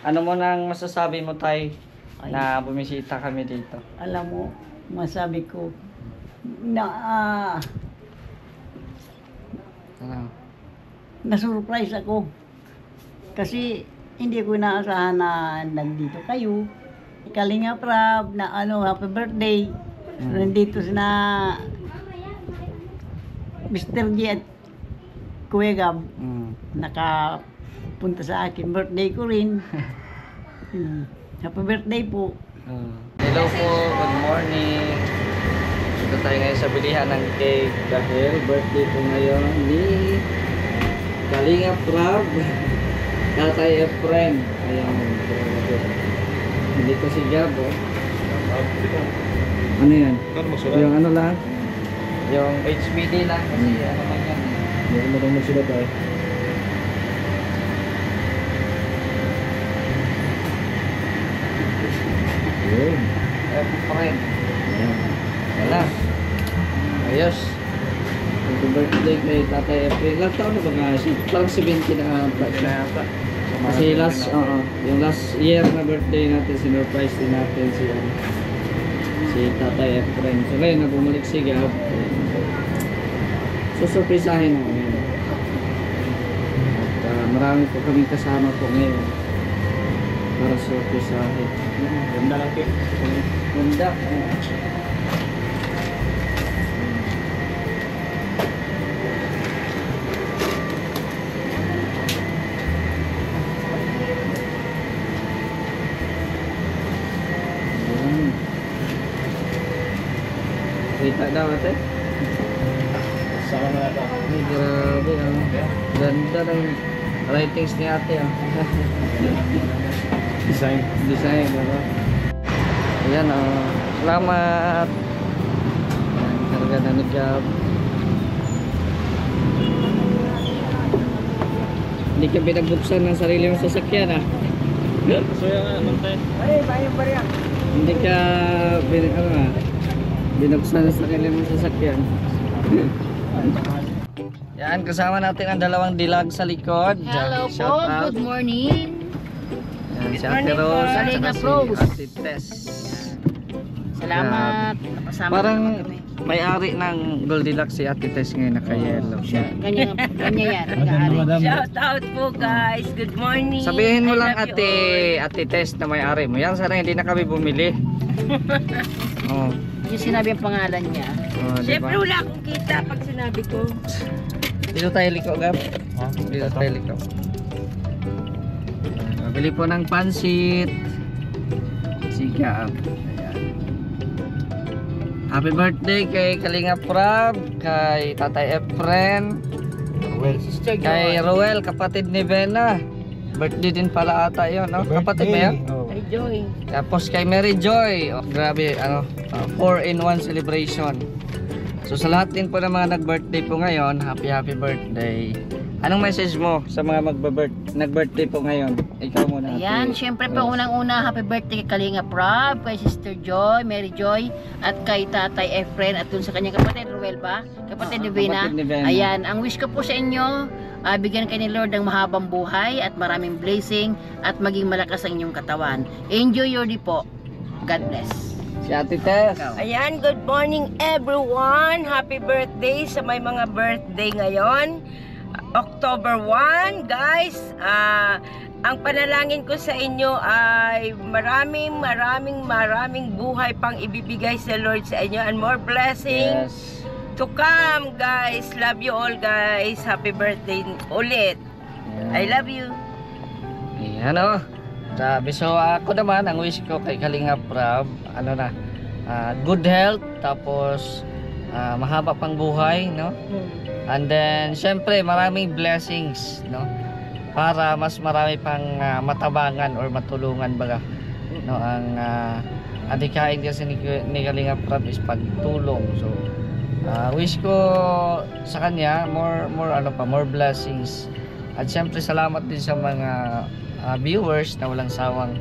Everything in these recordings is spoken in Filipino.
Ano mo nang masasabi mo, Tay, Ay. na bumisita kami dito? Alam mo, masabi ko na Ano? na-surprise ako. Kasi hindi ko inaasahan na nandito kayo. Kalinga Prab na happy birthday. Nandito na Mr. G at Kuya Gab. Nakapunta sa akin. Birthday ko rin. Happy birthday po. Hello po, good morning. Dito tayo ngayon sa bilihan ng cake dahil birthday po ngayon ni Kalinga Prab, Tatay Efren. Ayan, hindi ko si Gabo. Ano yan? Yung ano lang? Yung HBD lang kasi ano man yan. Yung ano lang sila tayo. Yun. Efren. Ayan. Wala. Ayos. Happy birthday kay Tatay Efren. Ilang taon na ba nga siya? Parang 70 na ata siya. Kasi yung last year na birthday natin, sinurprise din natin si Tatay Efren. So ngayon na bumalik si Gab. So surprisahin ako ngayon. At marami po kaming kasama po ngayon para surprisahin. Ganda lang cake. Ganda. Kita daw ate. Sama na ito. Ay, grabe. Ganda ng writings ni ate. Design. Ano? Ayan. Salamat. Karga na ni Gab. Hindi ka pinagbuksan ng sarili mong sasakyan Suya nga naman tayo. Ay, bayang bariya. Hindi ka binuksan sa sarili mong sasakyan. Yan, kasama natin ang dalawang dilag sa likod. Hello Shout po, out. good morning. Yan, si Ate Rose at Kalinga saka Rose. si Ate Tess. Salamat. Napasama Parang naman kami. may-ari ng Goldilocks si Ate Tess ngayon naka-yellow. Ganyan yan. Nag-aari. Shout out po guys. Good morning. Sabihin mo I lang love you all. Ate Tess na may-ari mo. Yan sana hindi na kami bumili. Oh. Yung sinabi ang pangalan niya. Oh, Siyempre diba? wala akong kita pag sinabi ko. Dito tayo liko, Gab. Dito tayo liko. Bili po ng pansit. Si Gab. Ayan. Happy birthday kay Kalinga Prab, kay Tatay Efren, kay Roel, kapatid ni Bena. Birthday din pala ata yun, no? Kapatid ba yan? Ay, Joy. Tapos kay Mary Joy. Oh, grabe, 4-in-1 celebration. So sa lahat din po ng mga nag-birthday po ngayon, happy birthday. Anong message mo sa mga nag-birthday po ngayon? Ikaw muna. Ayan, syempre po unang-una, happy birthday kay Kalinga Prab, kay Sister Joy, Mary Joy, at kay Tatay Efren, at dun sa kanyang kapatid, Ruel ba? Kapatid ni Vina. Kapatid ni Vina. Ayan, ang wish ko po sa inyo, bigyan kayo ni Lord ng mahabang buhay at maraming blessing at maging malakas ang inyong katawan. Enjoy your day po. God bless. Si Ate Tess. Ayan, good morning everyone. Happy birthday sa may mga birthday ngayon. October 1, guys. Ang panalangin ko sa inyo ay maraming buhay pang ibibigay sa Lord sa inyo and more blessings to come, guys. Love you all, guys. Happy birthday ulit. I love you. Ayan o. Sabi, so ako naman, ang wish ko kay Kalinga Prab, good health, tapos mahaba pang buhay, no? And then, syempre, maraming blessings, no? Para mas marami pang matabangan or matulungan baga, no? Ang adikain kasi ni Kalinga Prab is pagtulong. So, wish ko sa kanya more blessings. At syempre, salamat din sa mga viewers na walang sawang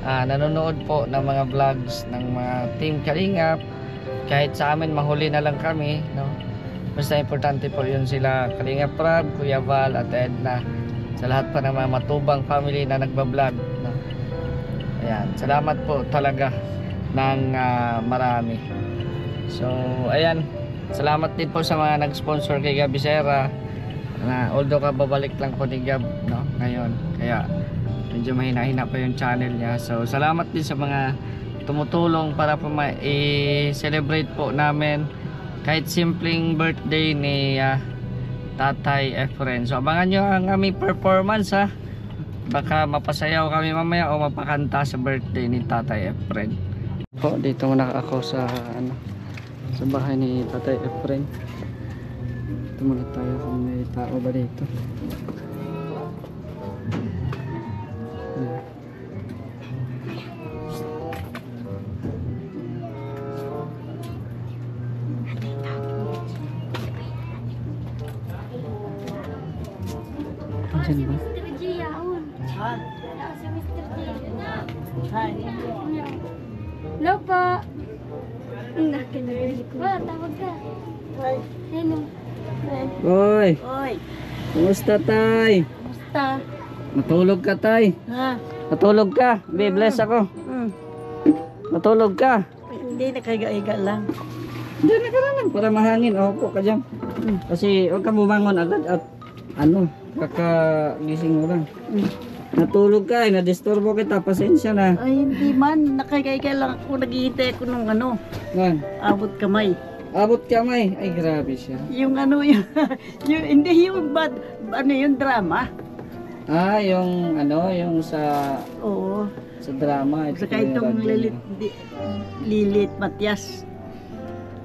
nanonood po ng mga vlogs ng mga Team Kalingap. Kahit sa amin mahuli na lang kami, no? Basta importante po yun sila Kalingap Prab, Kuya Val at Edna, sa lahat pa ng mga matubang family na nagbablog, no? Ayan, salamat po talaga ng marami. So, ayan, salamat din po sa mga nag-sponsor kay Gabby Serra. Na although kababalik lang po ni Gab, no, ngayon. Kaya medyo mahina-hina pa yung channel niya. So, salamat din sa mga tumutulong para po i-celebrate po namin kahit simpleng birthday ni Tatay Efren. So, abangan nyo ang aming performance, ha. Baka mapasayaw kami mamaya o mapakanta sa birthday ni Tatay Efren. Po, dito muna ako sa sa bahay ni Tatay Efren. Dito muna tayo kung may tao ba dito. Diyan ba? Mr. G yaon. Si Mr. G. Hello po. Nakinabili ko. Tawag ka. Hello. Oy, Oy, kumusta tay? kumusta? Matulog ka tay? Ha? Matulog ka? Be, bless ako. Matulog ka? Hindi, nakaiga-iga lang. Diyan na ka na lang para mahangin. Opo ka dyan. Kasi huwag ka bumangon agad at kakagising mo lang. Natulog ka eh, nadisturbo kita, pasensya na. Ay, hindi man, nakaiga-iga lang ako. Naghihintay ako nung Man, abot kamay. abot kamay. Ay, grabe siya. Yung hindi yung bad, yung drama. Ah, yung yung sa Oo. drama. Ito Saka yung itong radyo Lilit niya. Matias.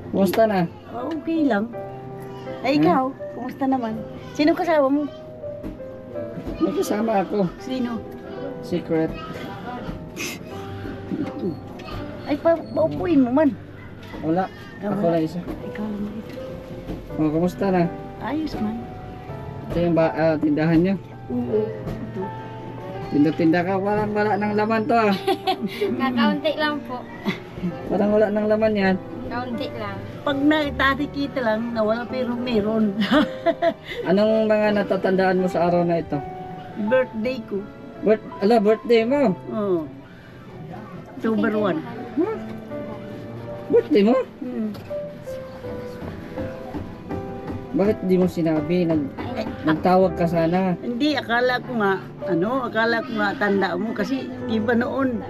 Kumusta na? Okay lang. Ay, ikaw, kumusta naman? Sino kasama mo? May kasama ako. Sino? Secret. Ay, paupuin mo man. Wala. Ako lang isa. Ikaw lang ito. Oh, kumusta na? Ayos man. Ito yung tindahan niyo. Oo. Ito. Tinda-tinda ka. Wala ng laman to ah. Kakaunti lang po. Parang wala ng laman yan. Kaunti lang. Pag nakita lang, nawala pero meron. Anong mga natatandaan mo sa araw na ito? Birthday ko. Birthday mo? Oo. October 1. Birthday mo? Hmm. Bakit di mo sinabi? Nagtawag ka sana. Hindi, akala ko nga tanda mo kasi di ba noon,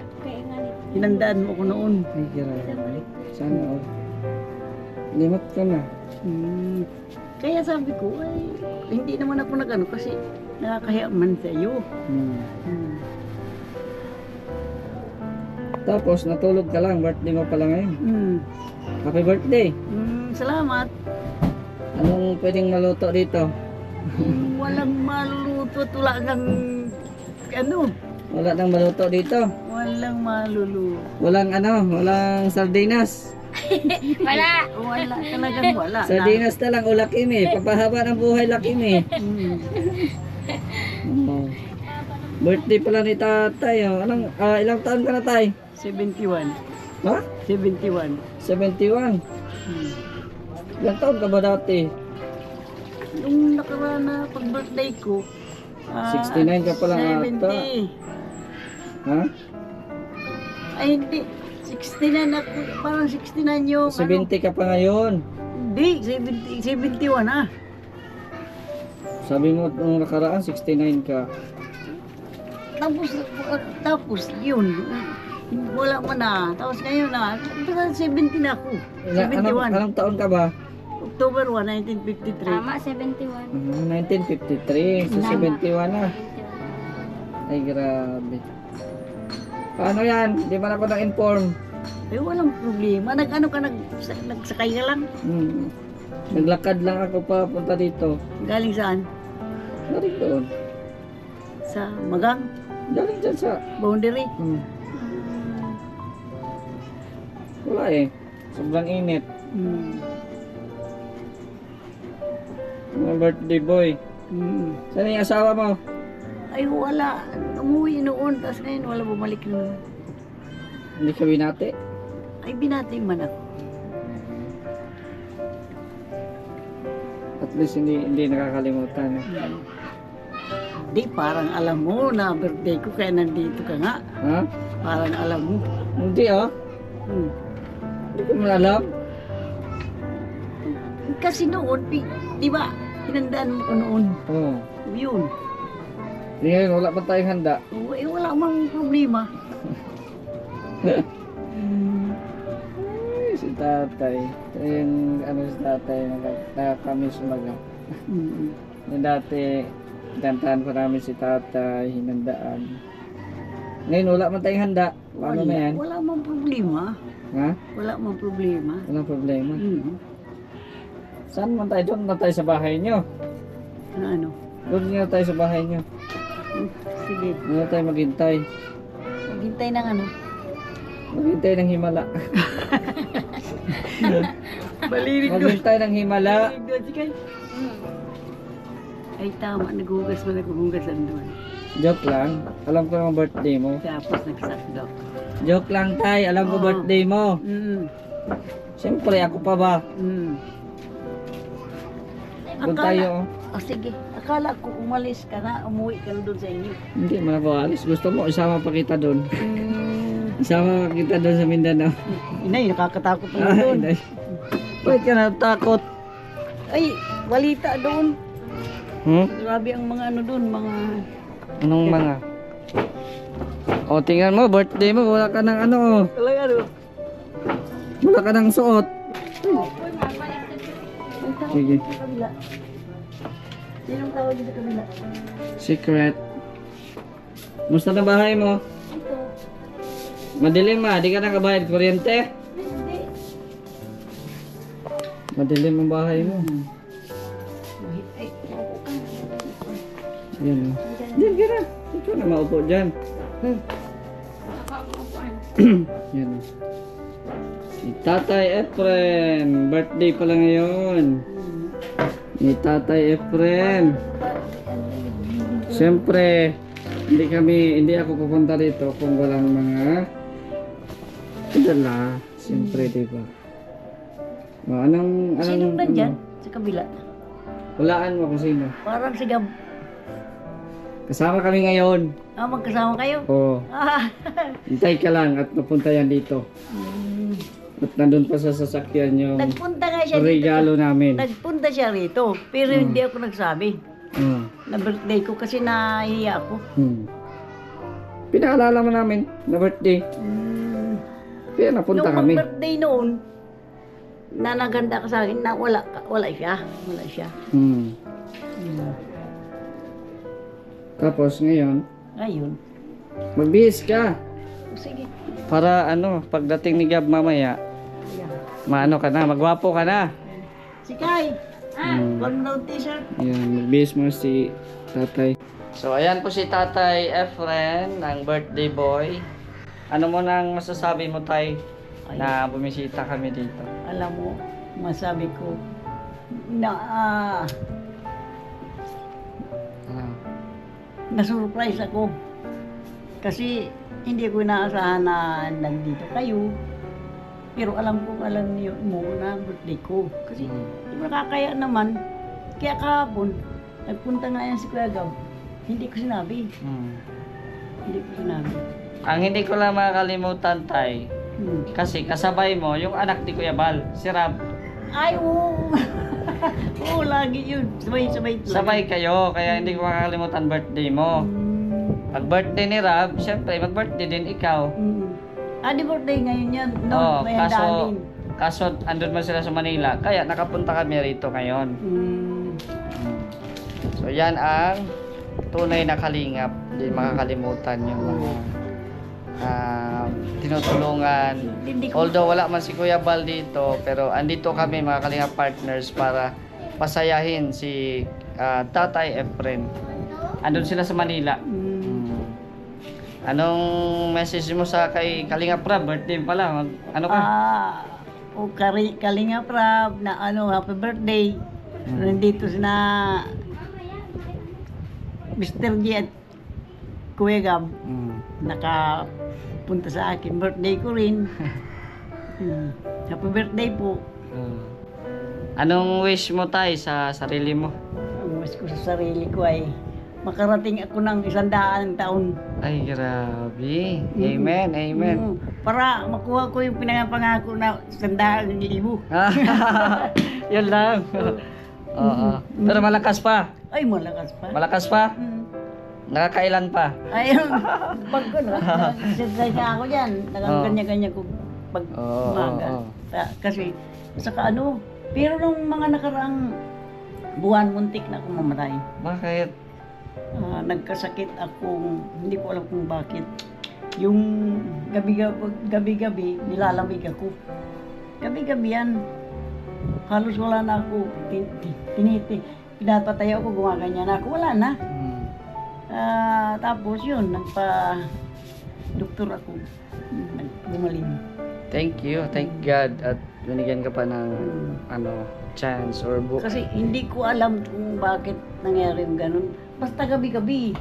hinandaan mo ko noon. Ay, grabe. Sana all. Limot ka na. Hmm. Kaya sabi ko, ay, hindi naman ako nagano kasi nakakahiya man sa iyo. Hmm. Tapos, natulog ka lang. Birthday mo pala ngayon. Hmm. Happy birthday. Salamat. Anong pwedeng maluto dito? Walang maluluto, wala nang Wala nang maluto dito. walang maluluto. Walang sardinas. Wala. Wala talagang wala. Sardinas na lang o lakimi. Papahaba ng buhay lakimi. Hmm. Oh. Birthday pala ni tatay. Oh. Ilang taon ka na tay? 71. Ha? 71. 71. Hmm. Ilang taon ka ba dati? Nung nakaraan na pag-birthday ko, 69 ka pa lang ata. 70. Ha? Ay hindi, 69 ako, parang 69 yung 70 ka pa ngayon. Hindi, 71 ah. Sabi mo nung nakaraan 69 ka. Tapos yun, wala man na. Tapos ngayon na, 70 na ako. 71. Anong taon ka ba? October 1, 1953. Tama, 71. 1953. So 71 na. Ay grabe. Paano yan? Di ba ako na-inform? Eh walang problema. Nagsakay ka lang. Naglakad lang ako papunta dito. Galing saan? Galing doon. Sa Magang? Galing dyan sa... Boundary? Wala eh. Sobrang init. Mga birthday boy. Saan yung asawa mo? Ay wala. Umuwi noon. Tapos ngayon wala bumalik na naman. Hindi ka binati? Ay binati man ako. At least hindi nakakalimutan. Di, parang alam mo na birthday ko kaya nandito ka nga. Ha? Parang alam mo. Hindi ah. Hmm. Hindi ko man alam. Kasi noon, di ba, hinandaan mo ko noon. Oo. Yun. Ngayon, wala pa tayong handa. Wala mang problema. Ay, si tatay. Ito yung ano si tatay, nakakamiss maga. Yung dati, kantahan pa namin si tatay, hinandaan. Ngayon, wala man tayong handa. Paano na yan? Wala mang problema. Ha? Wala mang problema. Walang problema. Hmm. Saan man tayo? Doon na tayo sa bahay nyo. Ano? Doon na tayo sa bahay nyo. Sige. Doon na tayo maghintay. Maghintay ng ano? Maghintay ng himala. Balirig doon. Maghintay ng himala. Balirig doon. Sige. Ay tama, naghugas mo, naghugasan doon. Joke lang. Alam ko naman birthday mo. Tapos nagsakdo. Joke lang tay. Alam ko Oo. birthday mo. Siyempre ako pa ba? Doon tayo. Oh, sige. Akala ko umalis ka na, umuwi ka na doon sa inyo. Hindi man ako alis. Gusto mo isama pa kita doon. Isama pa kita doon sa Mindanao. Inay, nakakatakot na Ay, doon. day. Bakit ka natakot? Ay, balita doon. Hmm? Grabe ang mga ano doon, mga... Anong mga? O tingnan mo, birthday mo. Wala ka ng ano. Talaga doon. Wala ka ng suot. Sige. Sa kabila. Sinong tawag dito sa kabila? Secret. Musta na bahay mo? Ito. Madilim ma, di ka nakabayad kuryente? Hindi. Madilim ang bahay mo. Ay, maupo ka. Yan o. Diyan ka na. Ikaw na maupo dyan. Yan o. Si Tatay Efren. Birthday pala ngayon. Ni Tatay Efren. Siyempre, hindi ako pupunta dito kung walang mga dala. Siyempre, di ba? O, anong... Sinong nandyan? Sa kabila. Hulaan mo kung sino. Parang si Gab. Kasama kami ngayon. Ah, magkasama kayo? Oo. Ah. Hintay ka lang at mapunta yan dito. At nandun pa sa sasakyan yung Nagpunta nga siya regalo namin. Nagpunta siya rito, pero hindi ako nagsabi Hmm. na birthday ko kasi nahiya ako. Pinaalala mo namin na birthday. Kaya napunta Nung kami. birthday noon, na naganda ka sa akin, na wala siya. Wala siya. Tapos ngayon, Ngayon, magbihis ka. sige. Para ano, pagdating ni Gab mamaya, Ayan. maano ka na, magwapo ka na. Si Kai, Hmm. one round t-shirt. Yan, magbihis mo si tatay. So ayan po si Tatay Efren ng birthday boy. Ano mo nang masasabi mo tay na bumisita kami dito? Alam mo, masabi ko, na na-surprise ako. Kasi hindi ko inaasahan na nandito kayo. Pero alam niyo mo na birthday ko. Kasi di ba nakakaya naman. Kaya kahapon, nagpunta nga yan si Kuya Gab. Hindi ko sinabi. Hindi ko sinabi. Ang hindi ko lang makakalimutan tay, kasi kasabay mo yung anak ni Kuya Bal, si Rab. Ay, oo. Oo, lagi yun. Sabay-sabay. Sabay kayo, kaya hindi ko makakalimutan birthday mo. Pag birthday ni Rab, syempre mag-birthday din ikaw. Di birthday ngayon yan. No, Oo, may handalin. kaso andun man sila sa Manila, kaya nakapunta kami rito ngayon. So yan ang tunay na kalingap. Hindi makakalimutan yung mga tinutulungan. Hindi ko Although wala man si Kuya Bal dito, pero andito kami mga kalingap partners para pasayahin si Tatay Efren. Andun sila sa Manila. Anong message mo sa kay Kalingap Rab? Birthday pala. Ano ka? Kalinga Prab na happy birthday. Nandito sina Mr. G at Kuya Gab. Nakapunta sa akin. Birthday ko rin. Happy birthday po. Anong wish mo tay sa sarili mo? Ang wish ko sa sarili ko ay makarating ako ng 100 taon. Ay, grabe. Amen, amen. Para makuha ko yung pinapangako na 100,000. Yan lang. Oo. Pero malakas pa. Ay, malakas pa. Malakas pa. Nakakailan pa. Ayun, pag ko exercise nga ako dyan, ganyan-ganyan ko pag Oo, umaga. oo. Kasi, saka ano, pero nung mga nakaraang buwan, muntik na akong mamatay. Bakit? Nagkasakit akong, hindi ko alam kung bakit. Yung gabi-gabi, nilalamig ako. Gabi-gabi yan. Halos wala na ako. Pinapatayo ako, gumaganyan ako. Wala na. Tapos yun, nagpa-doktor ako. Gumaling. Thank you. Thank God. At binigyan ka pa ng chance or book. Kasi hindi ko alam kung bakit nangyari yung ganun. Basta gabi-gabi.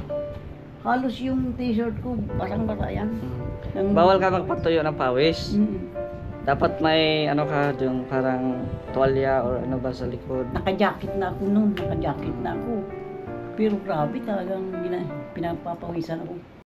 Halos yung t-shirt ko, basang-basa yan. Bawal ka magpatuyo ng pawis. Mm. Dapat may ka, yung parang tuwalya or ano ba sa likod. Naka-jacket na ako noon, naka-jacket na ako. Pero grabe talagang pinapapawisan ako.